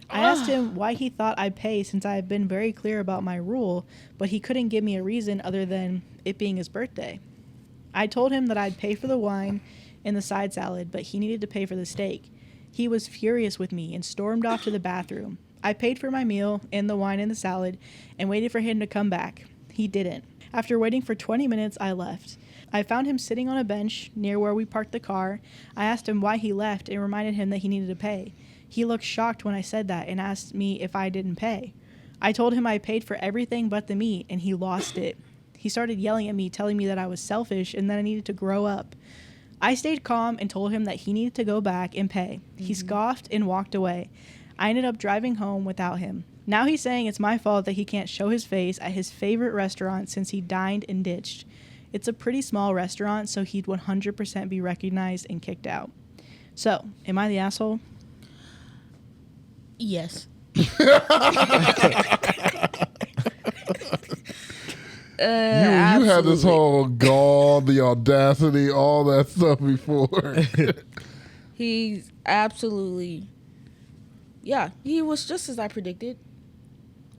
I asked him why he thought I'd pay since I have been very clear about my rule, but he couldn't give me a reason other than it being his birthday. I told him that I'd pay for the wine and the side salad, but he needed to pay for the steak. He was furious with me and stormed off to the bathroom. I paid for my meal and the wine and the salad and waited for him to come back. He didn't. After waiting for 20 minutes, I left. I found him sitting on a bench near where we parked the car. I asked him why he left and reminded him that he needed to pay. He looked shocked when I said that and asked me if I didn't pay. I told him I paid for everything but the meat, and he lost it. He started yelling at me, telling me that I was selfish and that I needed to grow up. I stayed calm and told him that he needed to go back and pay. He scoffed and walked away. I ended up driving home without him. Now he's saying it's my fault that he can't show his face at his favorite restaurant since he dined and ditched. It's a pretty small restaurant, so he'd 100% be recognized and kicked out. So, am I the asshole? Yes. You had this whole gall, the audacity, all that stuff before. He's absolutely, yeah, he was just as I predicted.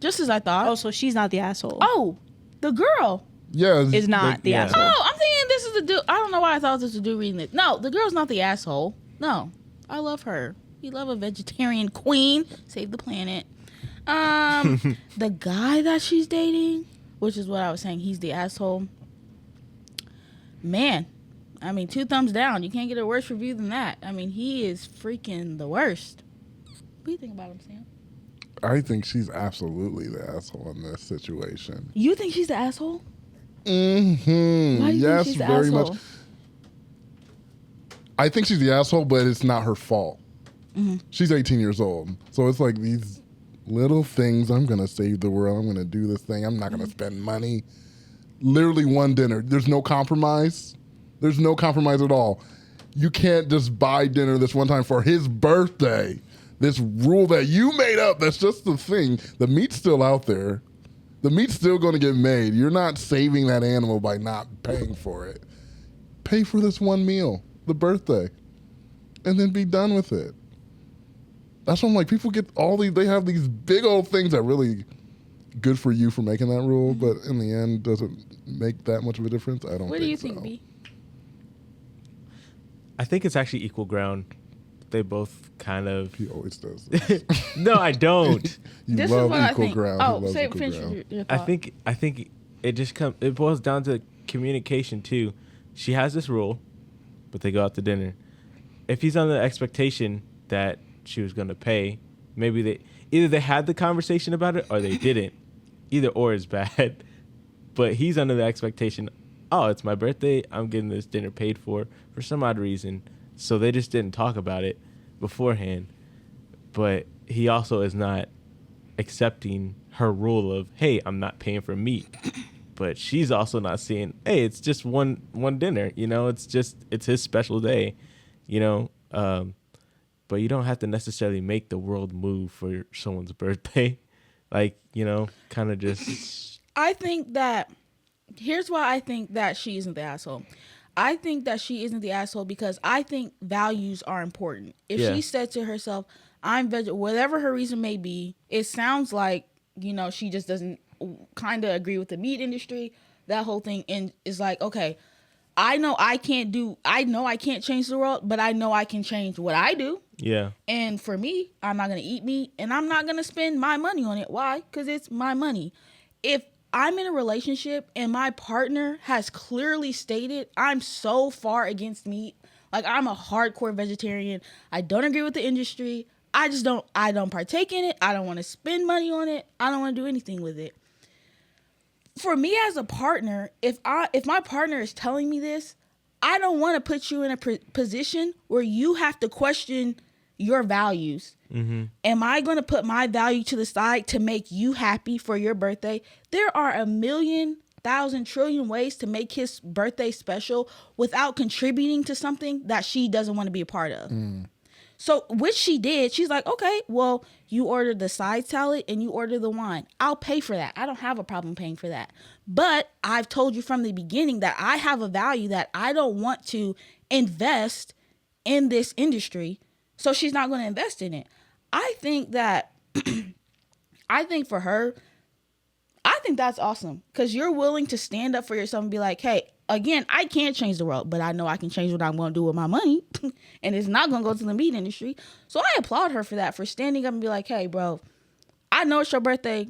Just as I thought. Oh, so she's not the asshole. Oh, the girl. Yeah. Is not the yeah. asshole. Oh, I'm thinking this is the dude. I don't know why I thought this was the dude reading it. No, the girl's not the asshole. No, I love her. We love a vegetarian queen. Save the planet. The guy that she's dating, which is what I was saying, he's the asshole. Man, I mean, 2 thumbs down. You can't get a worse review than that. I mean, he is freaking the worst. What do you think about him, Sam? I think she's absolutely the asshole in this situation. You think she's the asshole? Mm-hmm. Why do you Yes, think she's the very asshole? much. I think she's the asshole, but it's not her fault. Mm-hmm. She's 18 years old. So it's like these little things. I'm going to save the world. I'm going to do this thing. I'm not going to spend money. Literally one dinner. There's no compromise. There's no compromise at all. You can't just buy dinner this one time for his birthday. This rule that you made up, that's just the thing. The meat's still out there. The meat's still going to get made. You're not saving that animal by not paying for it. Pay for this one meal, the birthday, and then be done with it. That's what I'm like. People get all these, they have these big old things that really good for you for making that rule, but in the end, does it make that much of a difference? I don't What think do you so. think, B? I think it's actually equal ground. They both kind of. He always does this. No, I don't. You This is love what I equal think. ground. He Oh, loves say equal finish ground. your I thought. think it just it boils down to communication too. She has this rule, but they go out to dinner. If he's under the expectation that she was going to pay, maybe either they had the conversation about it or they didn't. Either or is bad. But he's under the expectation, oh, it's my birthday, I'm getting this dinner paid for some odd reason. So they just didn't talk about it beforehand. But he also is not accepting her rule of, hey, I'm not paying for meat. But she's also not seeing, hey, it's just one dinner, it's his special day, but you don't have to necessarily make the world move for someone's birthday. Kind of just. I think that, here's why I think that she isn't the asshole. I think that she isn't the asshole because I think values are important. If she said to herself, I'm whatever her reason may be, it sounds like, she just doesn't kind of agree with the meat industry, that whole thing, and is like, okay, I know I can't change the world, but I know I can change what I do. Yeah. And for me, I'm not going to eat meat and I'm not going to spend my money on it. Why? Because it's my money. If I'm in a relationship and my partner has clearly stated I'm so far against meat, like I'm a hardcore vegetarian, I don't agree with the industry, I don't partake in it, I don't want to spend money on it, I don't want to do anything with it. For me as a partner, if my partner is telling me this, I don't want to put you in a position where you have to question your values. Mm-hmm. Am I going to put my value to the side to make you happy for your birthday? There are 1,000,000 trillion ways to make his birthday special without contributing to something that she doesn't want to be a part of. So, which she did. She's like, okay, well, you ordered the side salad and you ordered the wine. I'll pay for that. I don't have a problem paying for that. But I've told you from the beginning that I have a value that I don't want to invest in this industry. So she's not going to invest in it. I think that, for her, I think that's awesome. Because you're willing to stand up for yourself and be like, hey, again, I can't change the world, but I know I can change what I'm going to do with my money. And it's not going to go to the meat industry. So I applaud her for that, for standing up and be like, hey, bro, I know it's your birthday.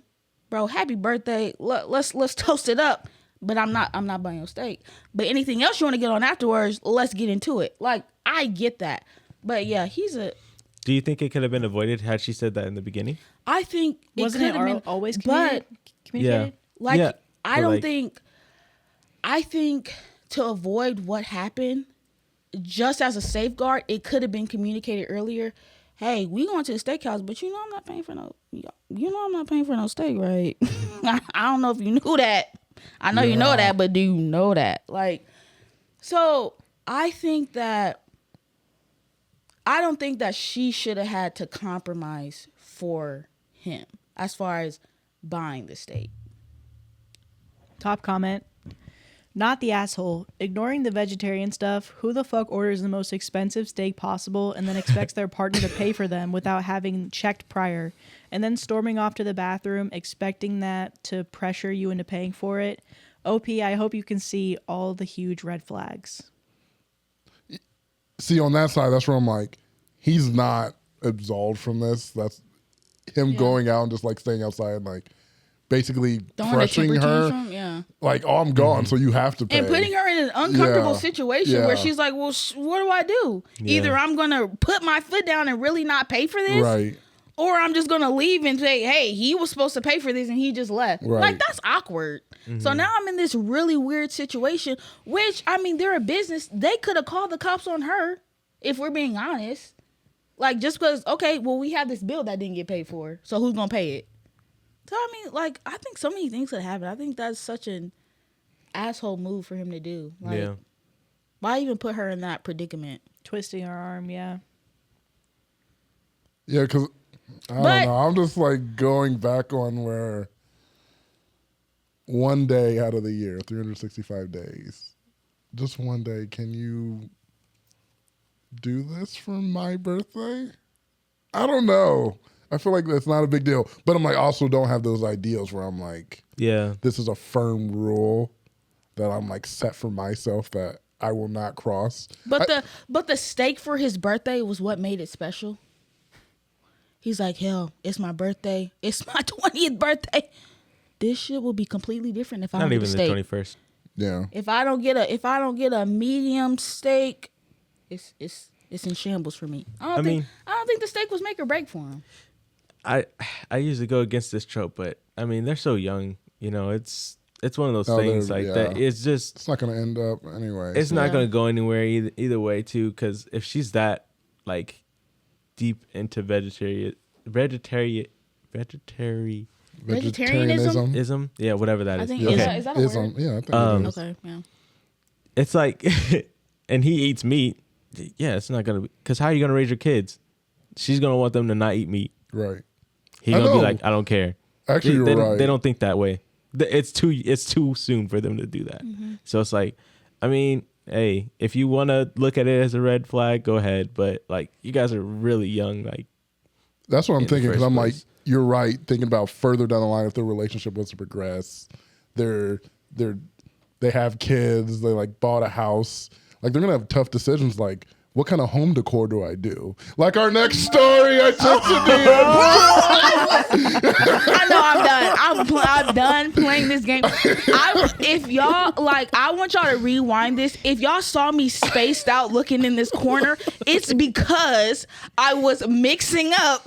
Bro, happy birthday. Let's toast it up. But I'm not buying your steak. But anything else you want to get on afterwards, let's get into it. Like, I get that. But yeah, Do you think it could have been avoided had she said that in the beginning? I think it Wasn't could have been always but communicated? like Yeah, I but don't like- think. I think to avoid what happened, just as a safeguard, it could have been communicated earlier. Hey, we going to the steakhouse, but I'm not paying for no. I'm not paying for no steak, right? I don't know if you knew that. I know you know that, but do you know that? Like, so I think that. I don't think that she should have had to compromise for him as far as buying the steak. Top comment. Not the asshole. Ignoring the vegetarian stuff. Who the fuck orders the most expensive steak possible and then expects their partner to pay for them without having checked prior? and then storming off to the bathroom, expecting that to pressure you into paying for it. OP, I hope you can see all the huge red flags. See, on that side, that's where I'm like, he's not absolved from this. That's him going out and just like staying outside and like basically Throwing a pressuring temper her. tantrum, yeah. Like, oh, I'm gone, so you have to pay. And putting her in an uncomfortable Yeah. situation where she's like, well, what do I do? Yeah. Either I'm going to put my foot down and really not pay for this, Right. or I'm just going to leave and say, hey, he was supposed to pay for this and he just left. Right. Like, that's awkward. So now I'm in this really weird situation, which, I mean, they're a business. They could have called the cops on her, if we're being honest. Like, just because, okay, well, we have this bill that didn't get paid for, so who's going to pay it? So, I mean, like, I think so many things could happen. I think that's such an asshole move for him to do. Like, Yeah. why even put her in that predicament? Twisting her arm, yeah. Yeah, because I don't know. I'm just like going back on where one day out of the year, 365 days, just one day, can you do this for my birthday? I don't know. I feel like that's not a big deal. But I'm like, also don't have those ideals where I'm like, Yeah. this is a firm rule that I'm like set for myself that I will not cross. But the steak for his birthday was what made it special. He's like, hell, it's my birthday. It's my 20th birthday. This shit will be completely different if I Not don't get a even the steak. 21st. Yeah. If I don't get a medium steak, it's in shambles for me. I don't think the steak was make or break for him. I usually go against this trope, but I mean they're so young. You know, it's one of those Oh, things they're- like yeah. that. It's just It's not going to end up anyway. it's so- not Yeah. going to go anywhere either way too. Because if she's that like deep into vegetarianism, yeah, whatever that I is. think Okay. is that a word? Yeah, I think Um, it is. Okay, yeah. It's like, and he eats meat. Yeah, it's not gonna be because how are you gonna raise your kids? She's gonna want them to not eat meat. Right. He's I gonna be know. like, I don't care. Actually, you're they right. don't think that way. It's too soon for them to do that. So it's like, I mean, hey, if you want to look at it as a red flag, go ahead. But like, you guys are really young. Like, That's what I'm in the thinking because first I'm like, place. you're right. Thinking about further down the line, if their relationship was to progress, they have kids. They like bought a house. Like they're gonna have tough decisions. Like, what kind of home decor do I do? Like our next story, I took I know I'm done playing this game. If y'all like, I want y'all to rewind this. If y'all saw me spaced out looking in this corner, it's because I was mixing up.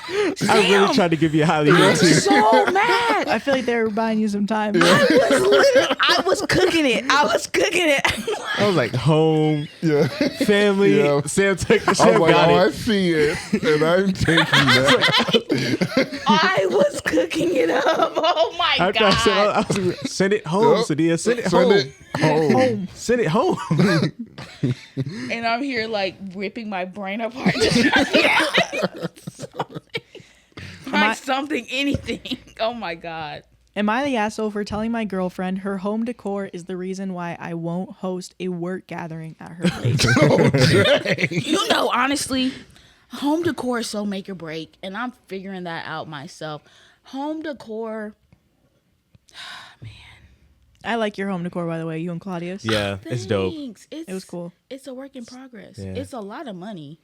I really tried to give you a highly I'm rated. so mad. I feel like they were buying you some time. I was cooking it. I was like, home, Yeah. family. Yeah. Sam I was got like, oh, I it. see it, and I'm taking that. I was cooking it up. Oh my After I said, god. I was, send it home, Yep. Sahdia. Send it Send home. it home. Send it home. And I'm here like ripping my brain apart. Just trying to find something, anything. Oh my god. Am I the asshole for telling my girlfriend her home decor is the reason why I won't host a work gathering at her place? You know, honestly, home decor is so make or break, and I'm figuring that out myself. Home decor, I like your home decor, by the way, you and Claudius. Yeah, it's dope. thanks. It was cool. It's a work in progress. Yeah. It's a lot of money,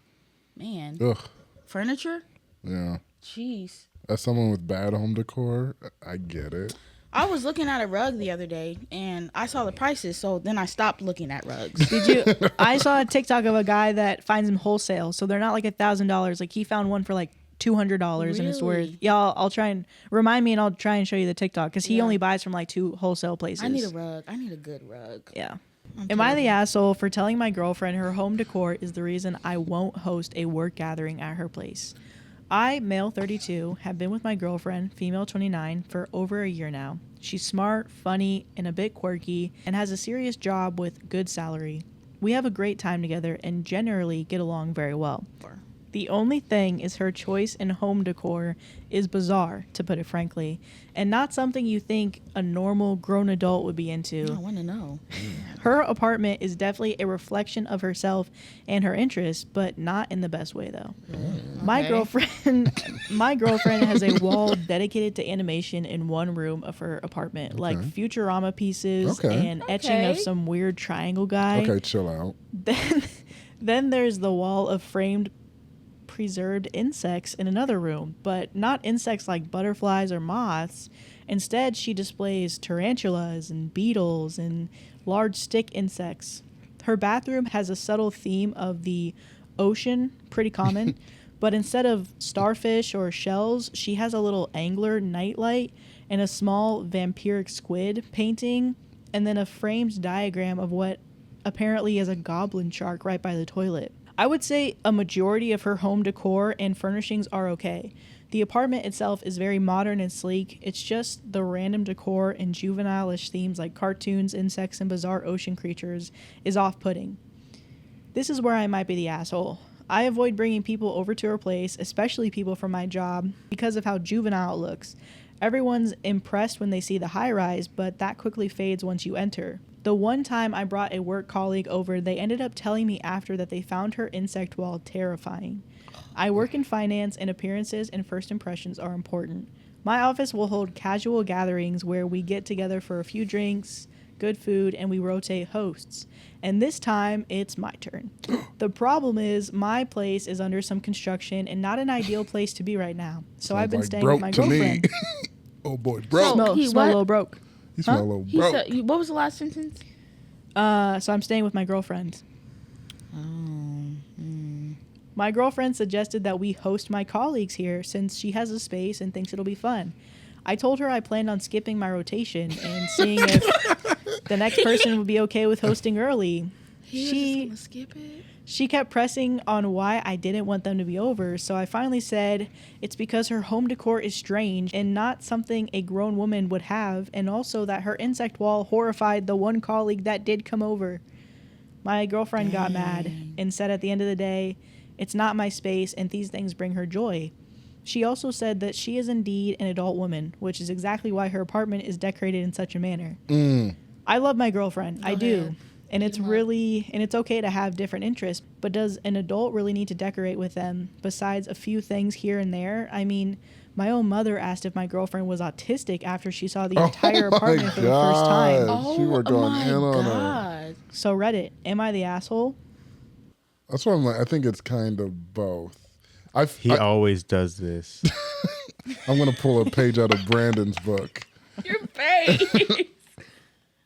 man. Ugh. Furniture, Yeah. jeez. As someone with bad home decor, I get it. I was looking at a rug the other day, and I saw the prices, so then I stopped looking at rugs. Did you? I saw a TikTok of a guy that finds them wholesale, so they're not like $1,000. Like he found one for like $200, and it's worth. Really? Yeah, I'll try and remind me, and I'll try and show you the TikTok because he Yeah. only buys from like 2 wholesale places. I need a rug. I need a good rug. Yeah. Am I the asshole for telling my girlfriend her home decor is the reason I won't host a work gathering at her place? I, male 32, have been with my girlfriend, female 29, for over a year now. She's smart, funny, and a bit quirky, and has a serious job with good salary. We have a great time together and generally get along very well. The only thing is her choice in home decor is bizarre, to put it frankly, and not something you think a normal grown adult would be into. I want to know. Her apartment is definitely a reflection of herself and her interests, but not in the best way though. My Okay. girlfriend has a wall dedicated to animation in one room of her apartment, like Futurama pieces Okay. and etching of Okay. some weird triangle guy. Okay, chill out. Then there's the wall of framed preserved insects in another room, but not insects like butterflies or moths. Instead, she displays tarantulas and beetles and large stick insects. Her bathroom has a subtle theme of the ocean, pretty common, but instead of starfish or shells, she has a little angler nightlight and a small vampiric squid painting, and then a framed diagram of what apparently is a goblin shark right by the toilet. I would say a majority of her home decor and furnishings are okay. The apartment itself is very modern and sleek. It's just the random decor and juvenile-ish themes like cartoons, insects, and bizarre ocean creatures is off-putting. This is where I might be the asshole. I avoid bringing people over to her place, especially people from my job, because of how juvenile it looks. Everyone's impressed when they see the high-rise, but that quickly fades once you enter. The one time I brought a work colleague over, they ended up telling me after that they found her insect wall terrifying. I work in finance, and appearances and first impressions are important. My office will hold casual gatherings where we get together for a few drinks, good food, and we rotate hosts. And this time, it's my turn. The problem is, my place is under some construction and not an ideal place to be right now. So I've been Sounds like staying with my broke to me. girlfriend. Oh boy, broke. So- He Smell a what? little broke. You smell a little He broke. said, what was the last sentence? So I'm staying with my girlfriend. My girlfriend suggested that we host my colleagues here since she has a space and thinks it'll be fun. I told her I planned on skipping my rotation and seeing if the next person would be okay with hosting early. He was just gonna skip it. She kept pressing on why I didn't want them to be over, so I finally said it's because her home decor is strange and not something a grown woman would have, and also that her insect wall horrified the one colleague that did come over. My girlfriend got mad and said at the end of the day, it's not my space and these things bring her joy. She also said that she is indeed an adult woman, which is exactly why her apartment is decorated in such a manner. I love my girlfriend. I do. ahead. And it's okay to have different interests, but does an adult really need to decorate with them besides a few things here and there? I mean, my own mother asked if my girlfriend was autistic after she saw the entire apartment for the first time. God. She were going my in on her. God. So Reddit, am I the asshole? That's why I'm like, I think it's kind of both. He always does this. I'm going to pull a page out of Brandon's book Your face.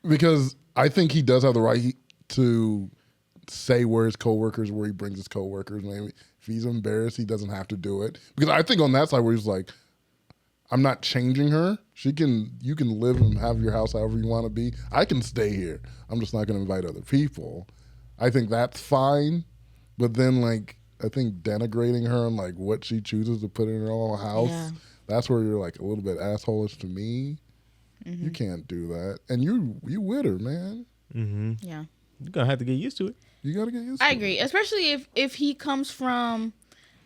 because I think he does have the right to say where his coworkers, where he brings his coworkers. Maybe if he's embarrassed, he doesn't have to do it. Because I think on that side where he's like, I'm not changing her. You can live and have your house however you want to be. I can stay here. I'm just not going to invite other people. I think that's fine. But then like, I think denigrating her and like what she chooses to put in her own house, Yeah. that's where you're like a little bit assholish to me. You can't do that. And you with her, man. Yeah. You're going to have to get used to it. You got to get used to I it. agree, especially if he comes from,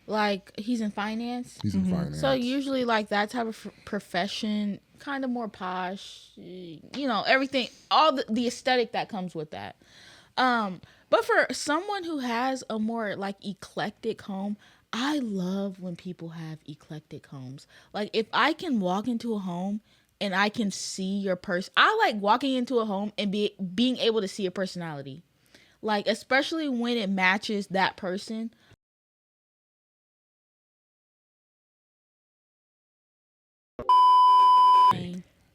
like, he's in finance. He's in finance. So usually, like, that type of profession, kind of more posh, you know, everything, all the aesthetic that comes with that. But for someone who has a more, like, eclectic home, I love when people have eclectic homes. Like, if I can walk into a home and I can see your person, I like walking into a home and being able to see a personality. Like, especially when it matches that person.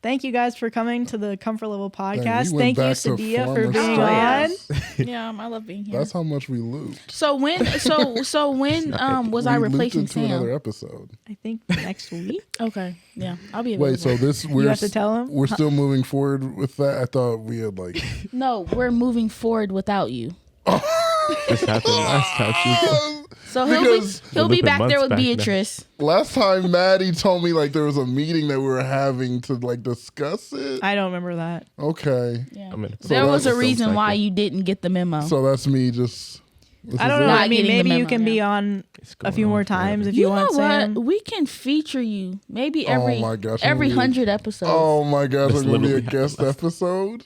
Thank you guys for coming to the Comfort Level podcast. we went Thank you, back to Sahdia, for former being stories. on. Yeah, I love being here. That's how much we loot. So when was I We replacing looped into another Sam? episode. I think next week. Okay, yeah, I'll be available. Wait, so this You have to tell him? we're still moving forward with that? I thought we had like No, we're moving forward without you. This happened last time. So Because- he'll be We're back there months with back now. Beatrice. last time Maddie told me like there was a meeting that we were having to like discuss it. I don't remember that. Okay. Yeah. I'm in a There was a film reason why cycle. you didn't get the memo. So that's me just I don't know. Not I mean, getting the maybe you memo, can be yeah. on It's a going few on more forever. times if You you know want, what? Sam. We can feature you maybe Oh every my gosh, every I'm gonna be- 100 episodes. Oh my gosh, That's I'm gonna be a literally guest how- episode.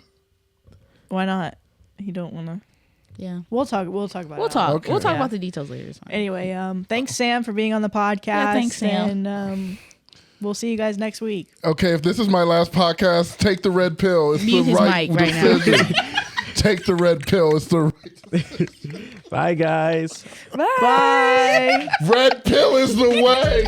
Why not? You don't want to. Yeah. We'll talk about We'll it. talk. Okay. We'll talk Yeah. about the details later. It's fine. Anyway, thanks Sam for being on the podcast. Yeah, thanks, Sam. And we'll see you guys next week. Okay, if this is my last podcast, take the red pill. It's Mute the his right mic right now. decision. Take the red pill. It's the right. Bye, guys. Bye. Red pill is the way.